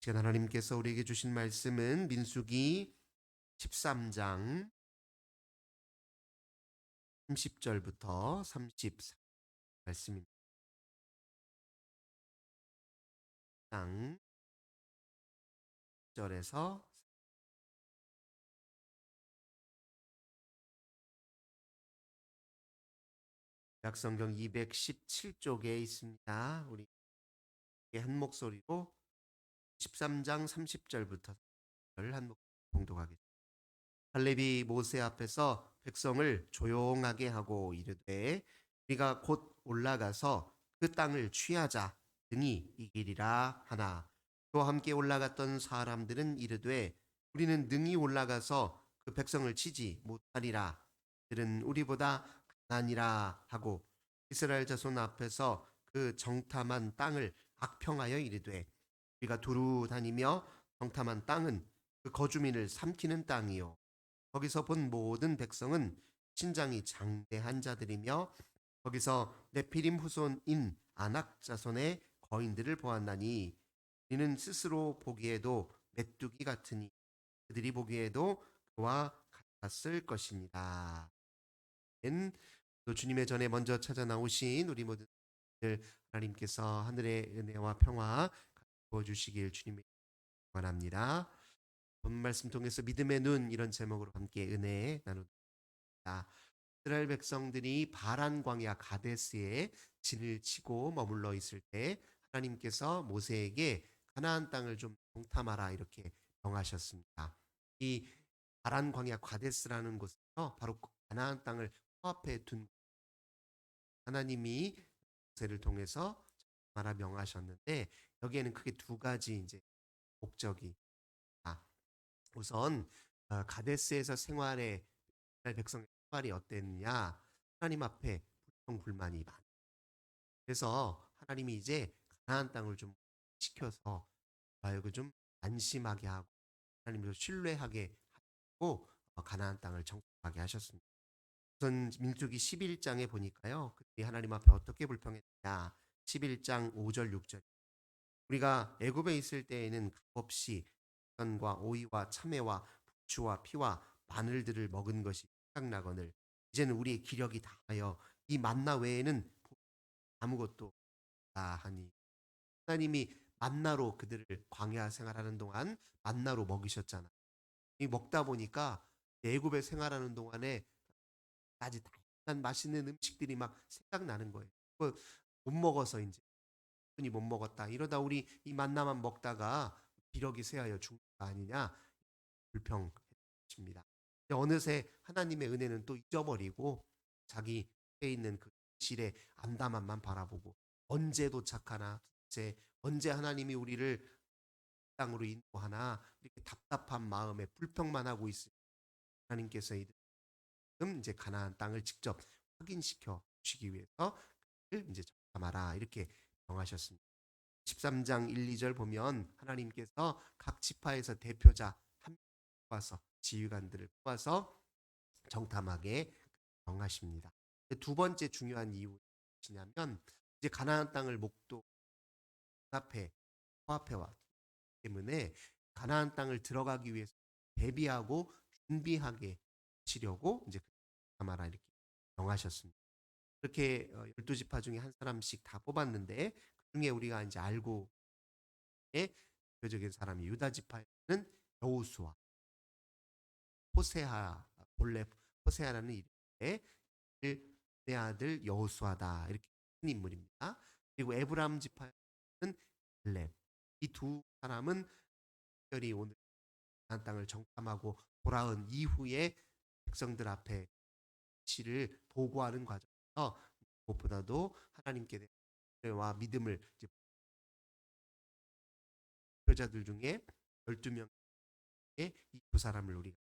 시간 하나님께서 우리에게 주신 말씀은 민수기 13장 30절부터 34 말씀입니다. 장 1절에서 약성경 217쪽에 있습니다. 우리 한 목소리로 13장 30절부터 한 목소리 봉독하겠습니다. 할렙이 모세 앞에서 백성을 조용하게 하고 이르되 우리가 곧 올라가서 그 땅을 취하자 등이 이기리라 하나, 또 함께 올라갔던 사람들은 이르되 우리는 능히 올라가서 그 백성을 치지 못하리라. 들은 우리보다 강하니라 하고 이스라엘 자손 앞에서 그 정탐한 땅을 악평하여 이르되 우리가 두루 다니며 정탐한 땅은 그 거주민을 삼키는 땅이요 거기서 본 모든 백성은 신장이 장대한 자들이며 거기서 네피림 후손인 아낙 자손의 거인들을 보았나니 이는 스스로 보기에도 메뚜기 같으니 그들이 보기에도 그와 같았을 것입니다. 또 주님의 전에 먼저 찾아 나오신 우리 모든 하나님께서 하늘의 은혜와 평화 부어 주시길 주님의 원합니다. 본 말씀 통해서 믿음의 눈 이런 제목으로 함께 은혜 나누다. 이스라엘 백성들이 바란 광야 가데스에 진을 치고 머물러 있을 때 하나님께서 모세에게 가나안 땅을 좀 동탐하라 이렇게 명하셨습니다. 이 바란 광야 가데스라는 곳에서 바로 가나안 땅을 코앞에 둔 하나님이 모세를 통해서 말하 명하셨는데 여기에는 크게 두 가지 이제 목적이 우선 가데스에서 생활의 이스라엘 백성의 생활이 어땠느냐 하나님 앞에 불평불만이 많아. 그래서 하나님이 이제 가나안 땅을 좀 시켜서 이거 좀 안심하게 하고 하나님을 신뢰하게 하고 가나안 땅을 정복하게 하셨습니다. 우선 민수기 11장에 보니까요. 그때 하나님 앞에 어떻게 불평했냐. 11장 5절 6절. 우리가 애굽에 있을 때에는 값없이 전과 오이와 참외와 부추와 피와 마늘들을 먹은 것이 생각나거늘 이제는 우리의 기력이 다하여 이 만나 외에는 아무것도 없다 하니 하나님이 만나로 그들을 광야 생활하는 동안 만나로 먹이셨잖아. 이 먹다 보니까 애굽에 생활하는 동안에 아주 다양한 맛있는 음식들이 막 생각나는 거예요. 못 먹어서 이제 흔히 못 먹었다. 이러다 우리 이 만나만 먹다가 기력이 쇠하여 죽는 거 아니냐 불평했습니다. 어느새 하나님의 은혜는 또 잊어버리고 자기 에 있는 그 질의 암담함만 바라보고 언제 도착하나 도대체 언제 하나님이 우리를 땅으로 인도하나 이렇게 답답한 마음에 불평만 하고 있으니 하나님께서 지금 이제 가나안 땅을 직접 확인시켜 주시기 위해서 그를 이제 정탐하라 이렇게 명하셨습니다. 13장 1, 2절 보면 하나님께서 각 지파에서 대표자 한 명 뽑아서 지휘관들을 뽑아서 정탐하게 명하십니다. 두 번째 중요한 이유는 무엇이냐면 이제 가나안 땅을 목도 앞에 코앞에 왔기 때문에 가나안 땅을 들어가기 위해서 대비하고 준비하게 하시려고 이제 정탐하라 이렇게 명하셨습니다. 그렇게 12지파 중에 한 사람씩 다 뽑았는데 그중에 우리가 이제 알고 대표적인 사람이 유다 지파에는 여호수아, 호세아, 본래 호세아라는 이름의 내 아들 여호수아다 이렇게 큰 인물입니다. 그리고 에브라임 지파는 갈렙. 이 두 사람은 특별히 오늘 가나안 땅을 정탐하고 돌아온 이후에 백성들 앞에 치를 보고하는 과정에서 무엇보다도 하나님께 대한 신뢰와 믿음을 이제 여자들 중에 12명의 이 두 사람을 우리가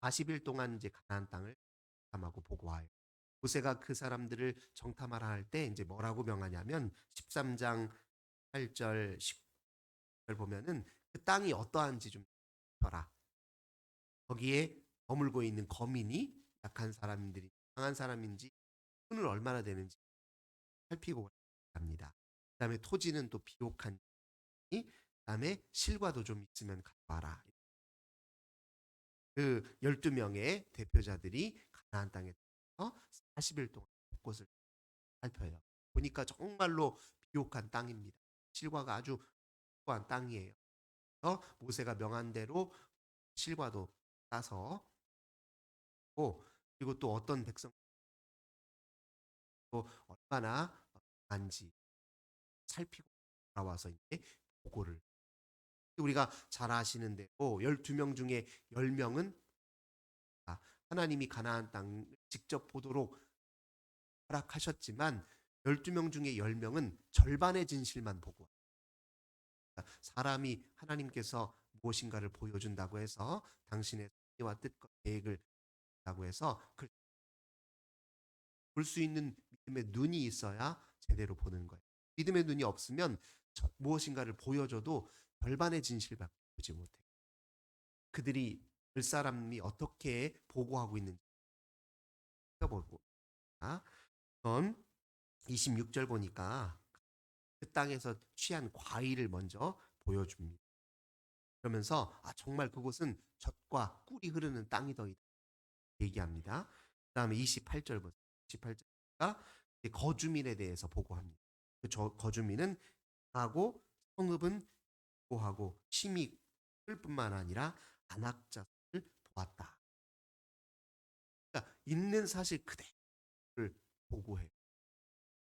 40일 동안 이제 가나안 땅을 정탐하고 보고하여 모세가 그 사람들을 정탐하라 할 때 이제 뭐라고 명하냐면 13장 8절 10절 보면은 그 땅이 어떠한지 좀 봐라. 거기에 머물고 있는 거민이 약한 사람들이 강한 사람인지 손을 얼마나 되는지 살피고 합니다. 그다음에 토지는 또 비옥한 그다음에 실과도 좀 있으면 가져와라. 그 12명의 대표자들이 가나안 땅에 들어가서 40일 동안 곳곳을 살펴요. 보니까 정말로 비옥한 땅입니다. 실과가 아주 풍부한 땅이에요. 그래서 모세가 명한 대로 실과도 따서 그리고 또 어떤 백성도 얼마나 강한지 살피고 돌아와서 이제 보고를 우리가 잘 아시는 대로 12명 중에 10명은 하나님이 가나안 땅을 직접 보도록 허락하셨지만 12명 중에 10명은 절반의 진실만 보고 사람이 하나님께서 무엇인가를 보여준다고 해서 당신의 섭리와 뜻과 계획을 다고 해서 볼 수 있는 믿음의 눈이 있어야 제대로 보는 거예요. 믿음의 눈이 없으면 무엇인가를 보여줘도 절반의 진실밖에 보지 못해요. 그들이 그 사람이 어떻게 보고하고 있는지 보고 그건 26절 보니까 그 땅에서 취한 과일을 먼저 보여줍니다. 그러면서 정말 그곳은 젖과 꿀이 흐르는 땅이다 얘기합니다. 그 다음에 28절부터 28절가 거주민에 대해서 보고합니다. 그 거주민은 하고 성읍은 보하고 심히 끌뿐만 아니라 안악자를 보았다. 그러니까 있는 사실 그대로를 보고해요.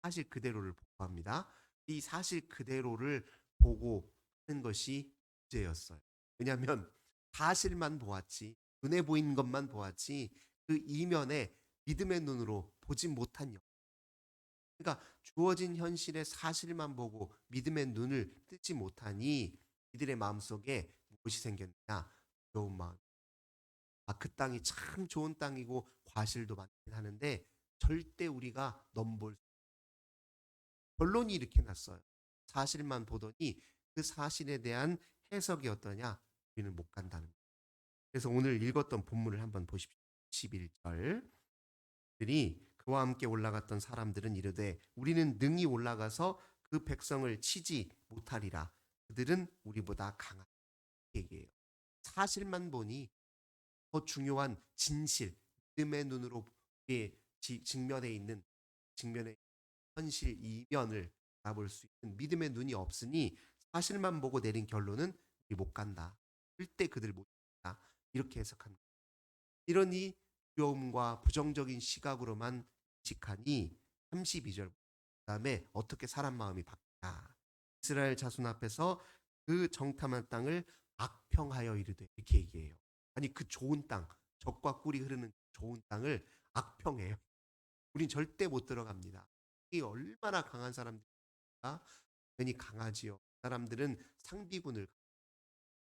사실 그대로를 보고합니다. 이 사실 그대로를 보고하는 것이 문제였어요. 왜냐하면 사실만 보았지 눈에 보이는 것만 보았지 그 이면에 믿음의 눈으로 보지 못한 영. 그러니까 주어진 현실의 사실만 보고 믿음의 눈을 뜨지 못하니 이들의 마음속에 무엇이 생겼냐? 두려운 마음. 그 땅이 참 좋은 땅이고 과실도 많긴 하는데 절대 우리가 넘볼 결론이 이렇게 났어요. 사실만 보더니 그 사실에 대한 해석이 어떠냐? 우리는 못 간다는 거예요. 그래서 오늘 읽었던 본문을 한번 보십시오. 11절. 들이 그와 함께 올라갔던 사람들은 이르되 우리는 능히 올라가서 그 백성을 치지 못하리라. 그들은 우리보다 강한 얘기예요. 사실만 보니 더 중요한 진실, 믿음의 눈으로 직면에 있는 직면의 현실 이면을 알아볼 수 있는 믿음의 눈이 없으니 사실만 보고 내린 결론은 우리 못 간다. 절대 그들 못 간다. 이렇게 해석합니다. 이러니 두려움과 부정적인 시각으로만 인식하니 32절 그다음에 어떻게 사람 마음이 바뀌냐. 이스라엘 자손 앞에서 그 정탐한 땅을 악평하여 이르되 이렇게 얘기해요. 아니 그 좋은 땅, 젖과 꿀이 흐르는 좋은 땅을 악평해요. 우린 절대 못 들어갑니다. 이 얼마나 강한 사람들인가? 괜히 강하지요. 사람들은 상비군을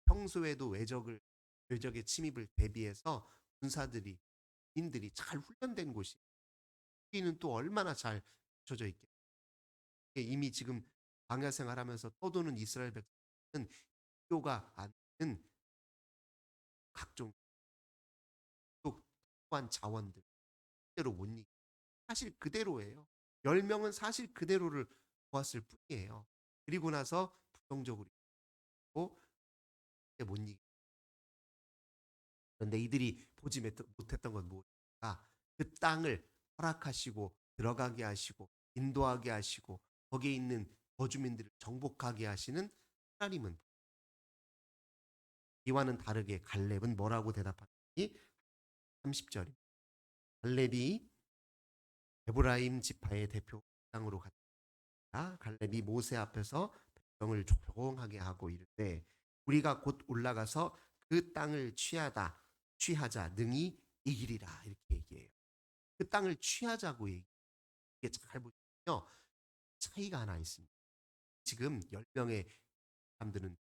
평소에도 외적의 침입을 대비해서 군사들이 인들이 잘 훈련된 곳이 여기는 또 얼마나 잘 갖춰져 있겠. 이미 지금 광야 생활하면서 떠도는 이스라엘 백성은 필요가 않는 각종 또한 자원들 그대로 못 이기. 사실 그대로예요. 10명은 사실 그대로를 보았을 뿐이에요. 그리고 나서 부정적으로 못 이기. 그런데 이들이 보지 못했던 건 무엇일까? 그 땅을 허락하시고 들어가게 하시고 인도하게 하시고 거기에 있는 거주민들을 정복하게 하시는 하나님은 이와는 다르게 갈렙은 뭐라고 대답하니 30절 갈렙이 에브라임 지파의 대표 땅으로 갔다. 갈렙이 모세 앞에서 백성을 조용하게 하고 이르되 우리가 곧 올라가서 그 땅을 취하자 능히 이기리라 이렇게 얘기해요. 그 땅을 취하자고 얘기해요. 이게 잘 보시면요. 차이가 하나 있습니다. 지금 10명의 사람들은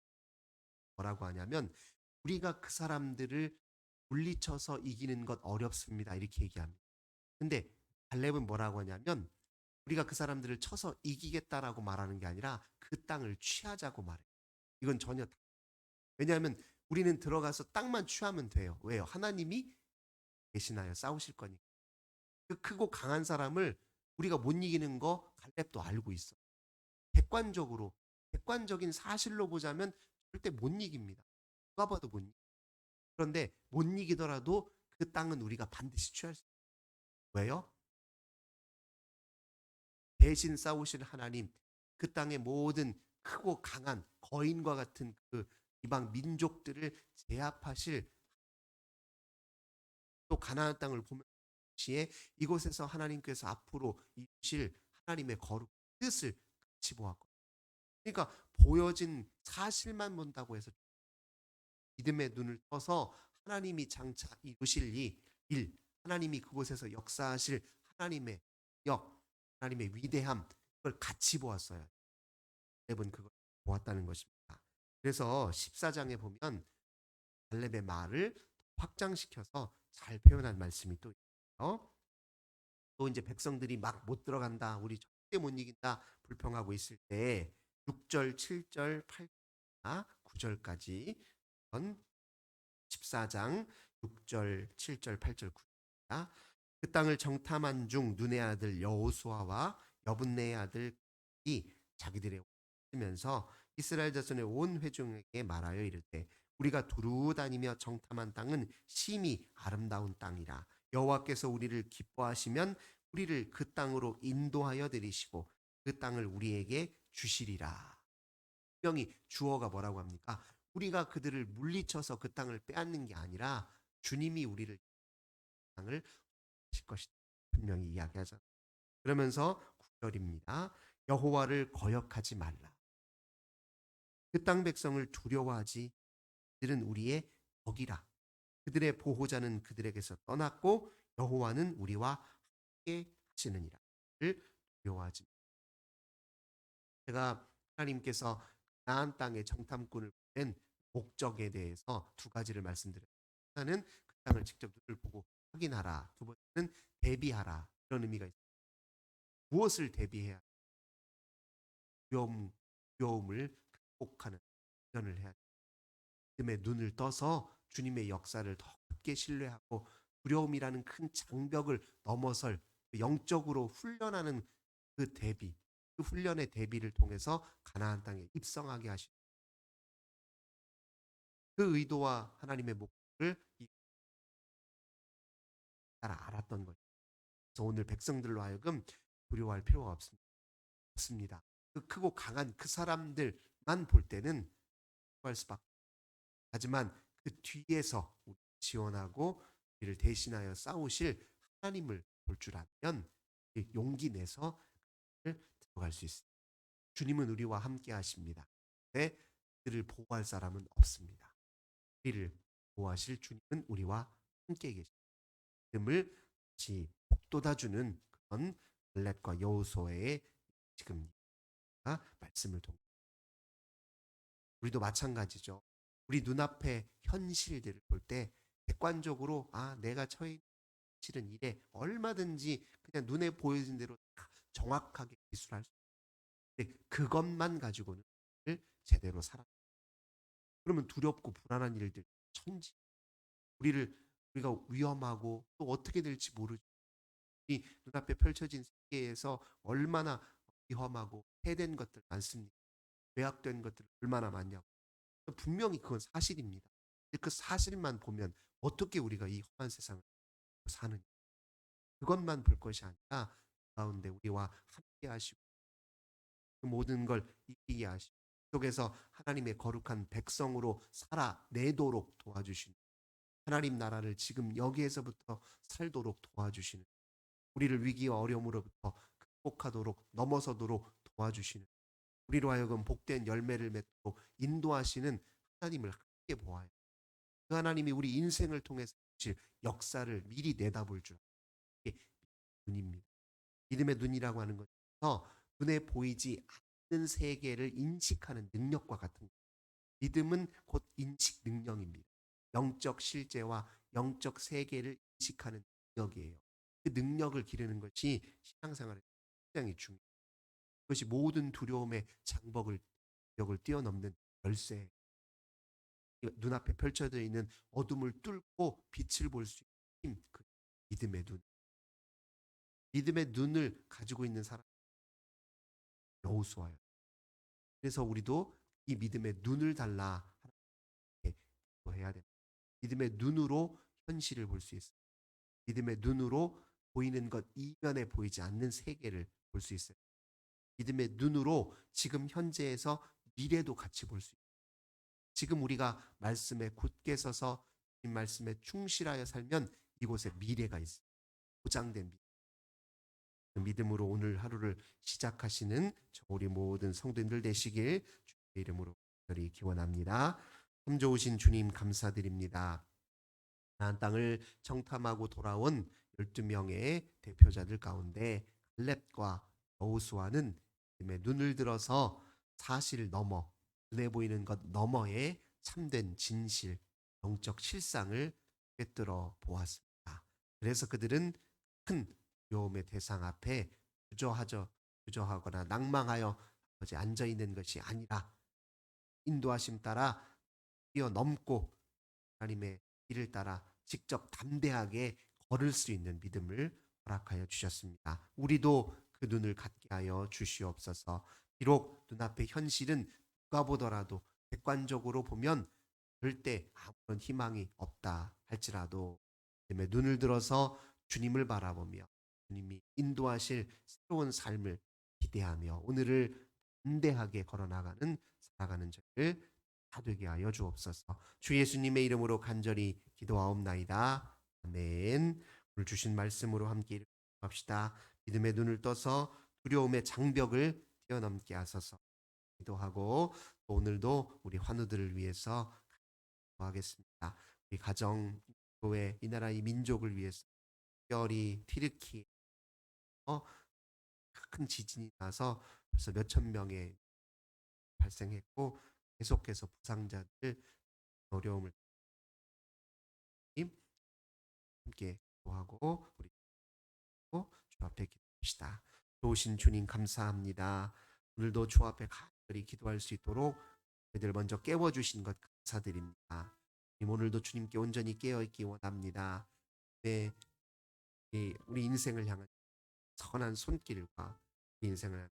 뭐라고 하냐면 우리가 그 사람들을 물리쳐서 이기는 것 어렵습니다. 이렇게 얘기합니다. 근데 갈렙은 뭐라고 하냐면 우리가 그 사람들을 쳐서 이기겠다라고 말하는 게 아니라 그 땅을 취하자고 말해요. 이건 전혀 왜냐하면 우리는 들어가서 땅만 취하면 돼요. 왜요? 하나님이 계시나요? 싸우실 거니까. 그 크고 강한 사람을 우리가 못 이기는 거 갈렙도 알고 있어. 객관적으로 객관적인 사실로 보자면 절대 못 이깁니다. 누가 봐도 못 이겨요. 그런데 못 이기더라도 그 땅은 우리가 반드시 취할 수 있어요. 왜요? 대신 싸우실 하나님, 그 땅의 모든 크고 강한 거인과 같은 그 이방 민족들을 제압하실, 또 가나안 땅을 보면 시에 이곳에서 하나님께서 앞으로 이루실 하나님의 거룩 뜻을 같이 보았거든요. 그러니까 보여진 사실만 본다고 해서 믿음의 눈을 떠서 하나님이 장차 이루실 일, 하나님이 그곳에서 역사하실 하나님의 역, 하나님의 위대함, 그걸 같이 보았어요. 갈렙은 그걸 보았다는 것입니다. 그래서 14장에 보면 갈렙의 말을 확장시켜서 잘 표현한 말씀이 또 있어요. 또 이제 백성들이 막 못 들어간다, 우리 절대 못 이긴다 불평하고 있을 때 6절, 7절, 8절, 9절까지 14장 6절, 7절, 8절, 9절입니다. 그 땅을 정탐한 중 눈의 아들 여호수아와 여분네의 아들이 자기들의 면서 이스라엘 자손의 온 회중에게 말하여 이르되 우리가 두루 다니며 정탐한 땅은 심히 아름다운 땅이라. 여호와께서 우리를 기뻐하시면 우리를 그 땅으로 인도하여 드리시고 그 땅을 우리에게 주시리라. 분명히 주어가 뭐라고 합니까? 우리가 그들을 물리쳐서 그 땅을 빼앗는 게 아니라 주님이 우리를 땅을 하실 것이다. 분명히 이야기하잖아요. 그러면서 9절입니다. 여호와를 거역하지 말라. 그 땅 백성을 두려워하지. 그들은 우리의 적이라. 그들의 보호자는 그들에게서 떠났고 여호와는 우리와 함께 하시느니라. 를 두려워하지 말라. 제가 하나님께서 가나안 땅의 정탐꾼을 보낸 목적에 대해서 두 가지를 말씀드렸습니다. 하나는 그 땅을 직접 눈을 보고 확인하라. 두 번째는 대비하라. 이런 의미가 있습니다. 무엇을 대비해야? 두려움, 두려움을 극복하는 훈련을 해야 됩니다. 믿음의 눈을 떠서 주님의 역사를 더 깊게 신뢰하고 두려움이라는 큰 장벽을 넘어설 영적으로 훈련하는 그 대비, 그 훈련의 대비를 통해서 가나안 땅에 입성하게 하신 그 의도와 하나님의 목표를 따라 알았던 거죠. 그래서 오늘 백성들로 하여금 두려워할 필요가 없습니다. 그 크고 강한 그 사람들만 볼 때는 할 수밖에. 하지만 그 뒤에서 우리 지원하고 우리를 대신하여 싸우실 하나님을 볼 줄 알면 용기 내서 들어갈 수 있습니다. 주님은 우리와 함께 하십니다. 네, 그들을 보호할 사람은 없습니다. 우리를 보호하실 주님은 우리와 함께 계십니다. 믿음을 같이 북돋아주는 그런 갈렙과 여호수아의 지금 말씀을 통해 우리도 마찬가지죠. 우리 눈앞에 현실들을 볼 때 객관적으로 내가 처해 있는 실은 이래 얼마든지 그냥 눈에 보여진 대로 다 정확하게 기술할 수 있는데 그것만 가지고는 제대로 살아. 그러면 두렵고 불안한 일들 천지. 우리가 위험하고 또 어떻게 될지 모르지. 이 눈앞에 펼쳐진 세계에서 얼마나 위험하고 해된 것들 많습니다. 죄악된 것들 얼마나 많냐고. 분명히 그건 사실입니다. 그 사실만 보면 어떻게 우리가 이 험한 세상을 사느냐. 그것만 볼 것이 아니라 가운데 우리와 함께 하시고 그 모든 걸 이기게 하시고 속에서 하나님의 거룩한 백성으로 살아내도록 도와주시는 하나님 나라를 지금 여기에서부터 살도록 도와주시는 우리를 위기와 어려움으로부터 극복하도록 넘어서도록 도와주시는 우리로 하여금 복된 열매를 맺도록 인도하시는 하나님을 함께 보아요. 그 하나님이 우리 인생을 통해서 주실 역사를 미리 내다볼 줄 이게 눈입니다. 믿음의 눈이라고 하는 것은 눈에 보이지 않는 세계를 인식하는 능력과 같은 거예요. 믿음은 곧 인식 능력입니다. 영적 실제와 영적 세계를 인식하는 능력이에요. 그 능력을 기르는 것이 신앙생활에 굉장히 중요해요. 그것이 모든 두려움의 장벽을 뛰어넘는 열쇠. 눈앞에 펼쳐져 있는 어둠을 뚫고 빛을 볼 수 있는 힘, 그 믿음의 눈. 믿음의 눈을 가지고 있는 사람 여호수아요. 그래서 우리도 이 믿음의 눈을 달라 하나님께 기도해야 됩니다. 믿음의 눈으로 현실을 볼 수 있어요. 믿음의 눈으로 보이는 것 이면에 보이지 않는 세계를 볼 수 있어요. 믿음의 눈으로 지금 현재에서 미래도 같이 볼 수 있어요. 지금 우리가 말씀에 굳게 서서 이 말씀에 충실하여 살면 이곳에 미래가 있어요. 보장된 믿음. 그 믿음으로 오늘 하루를 시작하시는 우리 모든 성도님들 되시길 주님의 이름으로 간절히 기원합니다. 참 좋으신 주님 감사드립니다. 가나안 땅을 정탐하고 돌아온 12명의 대표자들 가운데 갈렙과 여호수아는 믿음의 눈을 들어서 사실 넘어 눈에 보이는 것 너머의 참된 진실, 영적 실상을 꿰뚫어 보았습니다. 그래서 그들은 큰 두려움의 대상 앞에 주저하거나 낭망하여 앉아 있는 것이 아니라 인도하심 따라 뛰어넘고 하나님의 길을 따라 직접 담대하게 걸을 수 있는 믿음을 허락하여 주셨습니다. 우리도 그 눈을 갖게 하여 주시옵소서. 비록 눈앞의 현실은 누가 보더라도 객관적으로 보면 절대 아무런 희망이 없다 할지라도 믿음의 눈을 들어서 주님을 바라보며 주님이 인도하실 새로운 삶을 기대하며 오늘을 담대하게 걸어나가는 살아가는 저희를 다 되게 하여 주옵소서. 주 예수님의 이름으로 간절히 기도하옵나이다. 아멘. 오늘 주신 말씀으로 함께 합시다. 믿음의 눈을 떠서 두려움의 장벽을 뛰어넘게 하소서. 기도하고 오늘도 우리 환우들을 위해서 기도하겠습니다. 우리 가정, 교회, 이 나라 이 민족을 위해서 특별히 튀르키예 큰 지진이 나서 벌써 몇천 명의 발생했고 계속해서 부상자들 어려움을 함께 기도하고 우리 주 앞에 기도합시다. 좋으신 주님 감사합니다. 오늘도 주 앞에 간절히 기도할 수 있도록 저희들 먼저 깨워주신 것 감사드립니다. 오늘도 주님께 온전히 깨어있기 원합니다. 네, 우리 인생을 향한 선한 손길과 우리 인생을